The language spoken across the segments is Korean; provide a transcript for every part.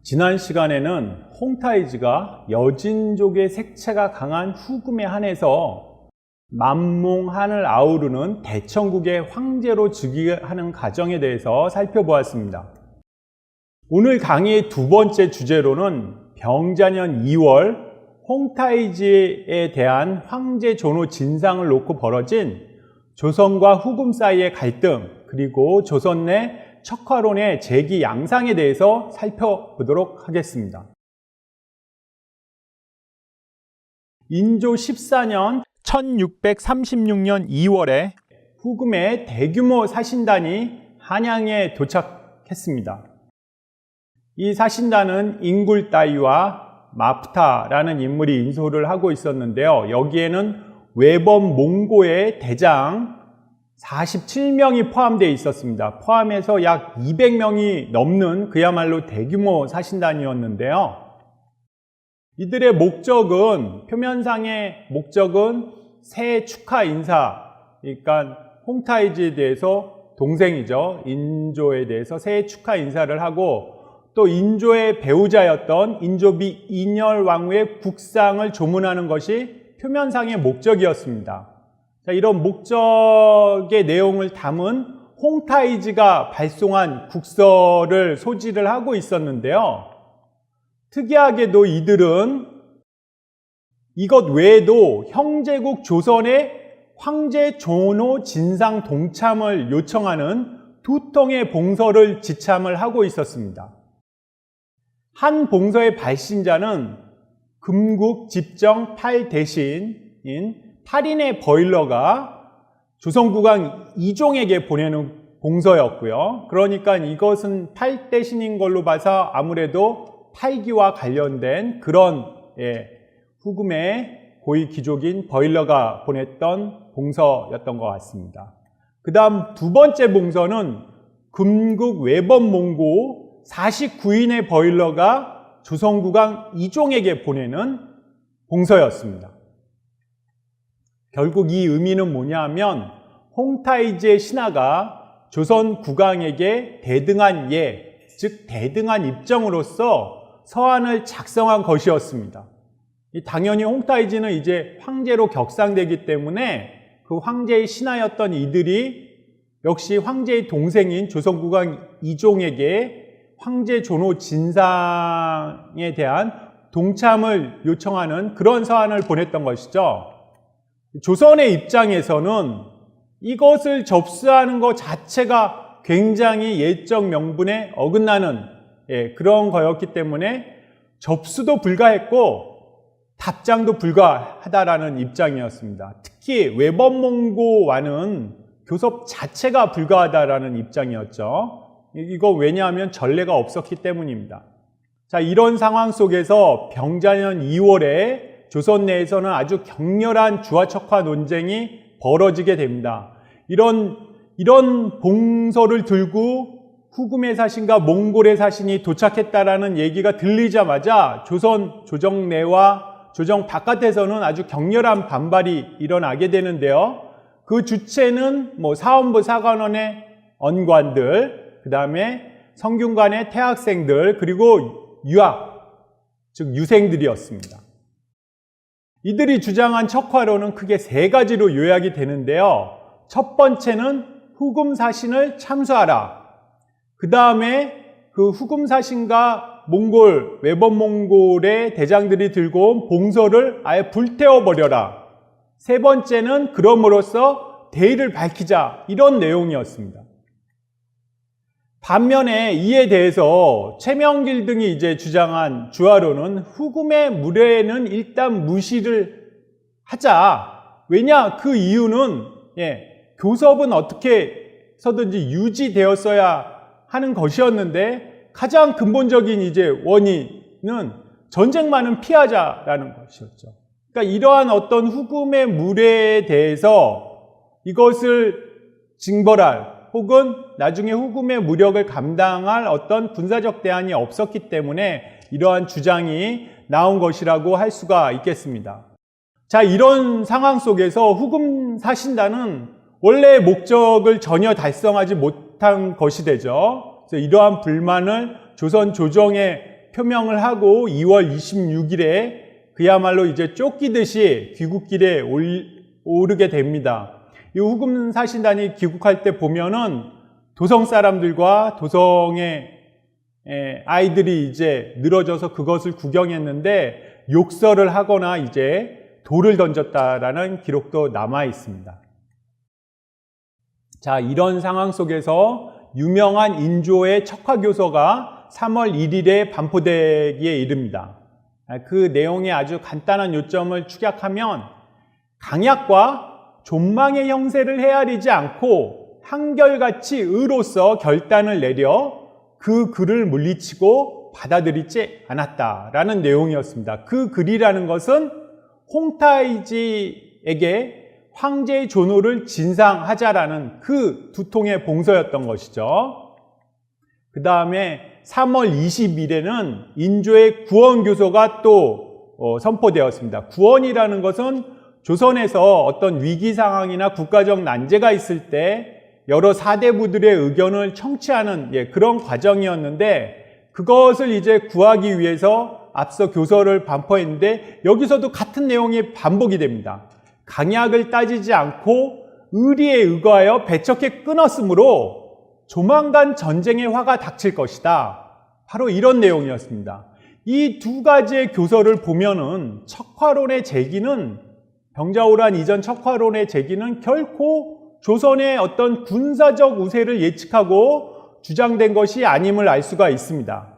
지난 시간에는 홍타이즈가 여진족의 색채가 강한 후금에 한해서 만몽한을 아우르는 대천국의 황제로 즉위하는 과정에 대해서 살펴보았습니다. 오늘 강의의 두 번째 주제로는 병자년 2월 홍타이즈에 대한 황제 존호 진상을 놓고 벌어진 조선과 후금 사이의 갈등, 그리고 조선 내 척화론의 재기 양상에 대해서 살펴보도록 하겠습니다. 인조 14년 1636년 2월에 후금의 대규모 사신단이 한양에 도착했습니다. 이 사신단은 인굴따이와 마프타라는 인물이 인솔을 하고 있었는데요. 여기에는 외범 몽고의 대장 47명이 포함되어 있었습니다. 포함해서 약 200명이 넘는 그야말로 대규모 사신단이었는데요. 이들의 목적은, 표면상의 목적은 새 축하 인사, 그러니까 홍타이즈에 대해서 동생이죠. 인조에 대해서 새 축하 인사를 하고, 또 인조의 배우자였던 인조비 인열왕후의 국상을 조문하는 것이 표면상의 목적이었습니다. 자, 이런 목적의 내용을 담은 홍타이즈가 발송한 국서를 소지를 하고 있었는데요. 특이하게도 이들은 이것 외에도 형제국 조선의 황제 존호 진상 동참을 요청하는 두 통의 봉서를 지참을 하고 있었습니다. 한 봉서의 발신자는 금국 집정 8대신인 8인의 버일러가 조선국왕 이종에게 보내는 봉서였고요. 그러니까 이것은 8대신인 걸로 봐서 아무래도 팔기와 관련된 그런 후금의 고위 귀족인 버일러가 보냈던 봉서였던 것 같습니다. 그 다음 두 번째 봉서는 금국 외범 몽고 49인의 버일러가 조선국왕 이종에게 보내는 봉서였습니다. 결국 이 의미는 뭐냐면 홍타이즈의 신하가 조선 국왕에게 대등한 예, 즉 대등한 입정으로서 서한을 작성한 것이었습니다. 당연히 홍타이즈는 이제 황제로 격상되기 때문에 그 황제의 신하였던 이들이 역시 황제의 동생인 조선 국왕 이종에게 황제 존호 진상에 대한 동참을 요청하는 그런 서한을 보냈던 것이죠. 조선의 입장에서는 이것을 접수하는 것 자체가 굉장히 예적 명분에 어긋나는 그런 거였기 때문에 접수도 불가했고 답장도 불가하다라는 입장이었습니다. 특히 외범몽고와는 교섭 자체가 불가하다라는 입장이었죠. 이거 왜냐하면 전례가 없었기 때문입니다. 자, 이런 상황 속에서 병자년 2월에 조선 내에서는 아주 격렬한 주화척화 논쟁이 벌어지게 됩니다. 이런 봉서를 들고 후금의 사신과 몽골의 사신이 도착했다라는 얘기가 들리자마자 조선 조정 내와 조정 바깥에서는 아주 격렬한 반발이 일어나게 되는데요. 그 주체는 사원부 사관원의 언관들, 그 다음에 성균관의 태학생들, 그리고 유학, 즉 유생들이었습니다. 이들이 주장한 척화론은 크게 세 가지로 요약이 되는데요. 첫 번째는 후금 사신을 참수하라. 그 다음에 그 후금 사신과 몽골, 외범 몽골의 대장들이 들고 온 봉서를 아예 불태워버려라. 세 번째는 그럼으로써 대의를 밝히자. 이런 내용이었습니다. 반면에 이에 대해서 최명길 등이 이제 주장한 주화론은 후금의 무례는 일단 무시를 하자. 왜냐? 그 이유는 교섭은 어떻게 해서든지 유지되었어야 하는 것이었는데 가장 근본적인 이제 원인은 전쟁만은 피하자라는 것이었죠. 그러니까 이러한 어떤 후금의 무례에 대해서 이것을 징벌할 혹은 나중에 후금의 무력을 감당할 어떤 군사적 대안이 없었기 때문에 이러한 주장이 나온 것이라고 할 수가 있겠습니다. 자, 이런 상황 속에서 후금 사신단은 원래의 목적을 전혀 달성하지 못한 것이 되죠. 그래서 이러한 불만을 조선 조정에 표명을 하고 2월 26일에 그야말로 이제 쫓기듯이 귀국길에 오르게 됩니다. 이 후금 사신단이 귀국할 때 보면은 도성 사람들과 도성의 아이들이 이제 늘어져서 그것을 구경했는데 욕설을 하거나 이제 돌을 던졌다라는 기록도 남아 있습니다. 자, 이런 상황 속에서 유명한 인조의 척화교서가 3월 1일에 반포되기에 이릅니다. 그 내용의 아주 간단한 요점을 축약하면 강약과 존망의 형세를 헤아리지 않고 한결같이 의로서 결단을 내려 그 글을 물리치고 받아들이지 않았다라는 내용이었습니다. 그 글이라는 것은 홍타이지에게 황제의 존호를 진상하자라는 그 두통의 봉서였던 것이죠. 그 다음에 3월 20일에는 인조의 구원교서가 또 선포되었습니다. 구원이라는 것은 조선에서 어떤 위기 상황이나 국가적 난제가 있을 때 여러 사대부들의 의견을 청취하는 그런 과정이었는데 그것을 이제 구하기 위해서 앞서 교서를 반포했는데 여기서도 같은 내용이 반복이 됩니다. 강약을 따지지 않고 의리에 의거하여 배척해 끊었으므로 조만간 전쟁의 화가 닥칠 것이다. 바로 이런 내용이었습니다. 이 두 가지의 교서를 보면은 척화론의 제기는 병자호란 이전 척화론의 제기는 결코 조선의 어떤 군사적 우세를 예측하고 주장된 것이 아님을 알 수가 있습니다.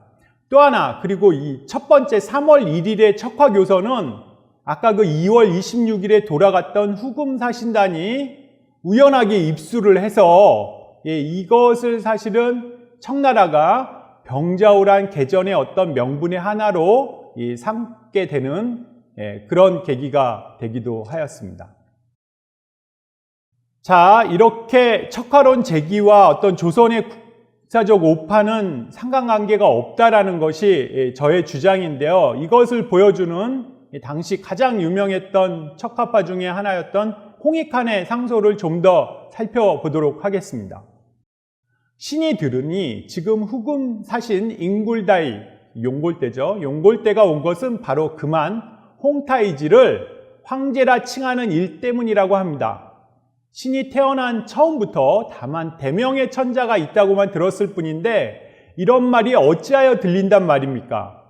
또 하나, 그리고 이 첫 번째 3월 1일의 척화교서는 아까 그 2월 26일에 돌아갔던 후금 사신단이 우연하게 입수를 해서 이것을 사실은 청나라가 병자호란 개전의 어떤 명분의 하나로 삼게 되는 그런 계기가 되기도 하였습니다. 자, 이렇게 척화론 제기와 어떤 조선의 국사적 오판은 상관관계가 없다라는 것이 저의 주장인데요. 이것을 보여주는 당시 가장 유명했던 척화파 중에 하나였던 홍익환의 상소를 좀 더 살펴보도록 하겠습니다. 신이 들으니 지금 후금 사신 잉굴다이, 용골대죠. 용골대가 온 것은 바로 그만 홍타이지를 황제라 칭하는 일 때문이라고 합니다. 신이 태어난 처음부터 다만 대명의 천자가 있다고만 들었을 뿐인데 이런 말이 어찌하여 들린단 말입니까?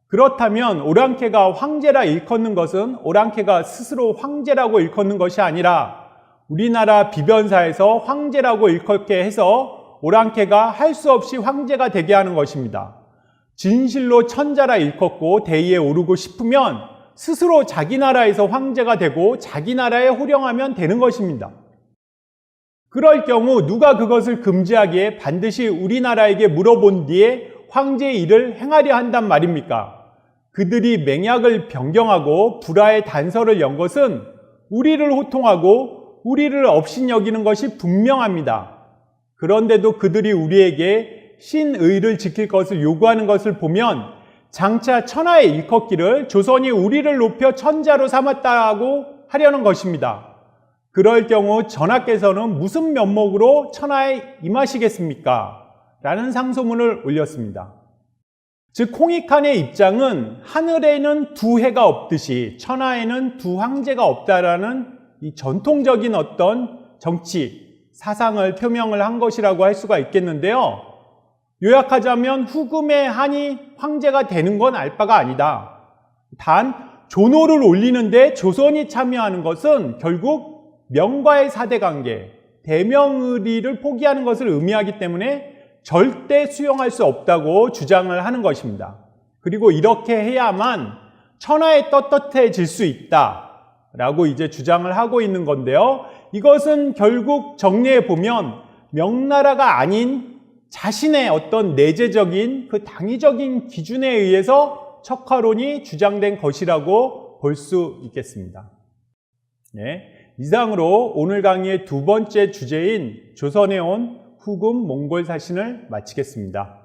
그렇다면 오랑캐가 황제라 일컫는 것은 오랑캐가 스스로 황제라고 일컫는 것이 아니라 우리나라 비변사에서 황제라고 일컫게 해서 오랑캐가 할 수 없이 황제가 되게 하는 것입니다. 진실로 천자라 일컫고 대의에 오르고 싶으면 스스로 자기 나라에서 황제가 되고 자기 나라에 호령하면 되는 것입니다. 그럴 경우 누가 그것을 금지하기에 반드시 우리나라에게 물어본 뒤에 황제의 일을 행하려 한단 말입니까? 그들이 맹약을 변경하고 불화의 단서를 연 것은 우리를 호통하고 우리를 업신여기는 것이 분명합니다. 그런데도 그들이 우리에게 신의를 지킬 것을 요구하는 것을 보면 장차 천하에 일컫기를 조선이 우리를 높여 천자로 삼았다고 하려는 것입니다. 그럴 경우 전하께서는 무슨 면목으로 천하에 임하시겠습니까? 라는 상소문을 올렸습니다. 즉 홍익환의 입장은 하늘에는 두 해가 없듯이 천하에는 두 황제가 없다라는 이 전통적인 어떤 정치, 사상을 표명을 한 것이라고 할 수가 있겠는데요. 요약하자면 후금의 한이 황제가 되는 건 알 바가 아니다. 단 존호를 올리는데 조선이 참여하는 것은 결국 명과의 사대관계, 대명의리를 포기하는 것을 의미하기 때문에 절대 수용할 수 없다고 주장을 하는 것입니다. 그리고 이렇게 해야만 천하에 떳떳해질 수 있다라고 이제 주장을 하고 있는 건데요. 이것은 결국 정리해 보면 명나라가 아닌 자신의 어떤 내재적인 그 당위적인 기준에 의해서 척화론이 주장된 것이라고 볼 수 있겠습니다. 네, 이상으로 오늘 강의의 두 번째 주제인 조선에 온 후금 몽골 사신을 마치겠습니다.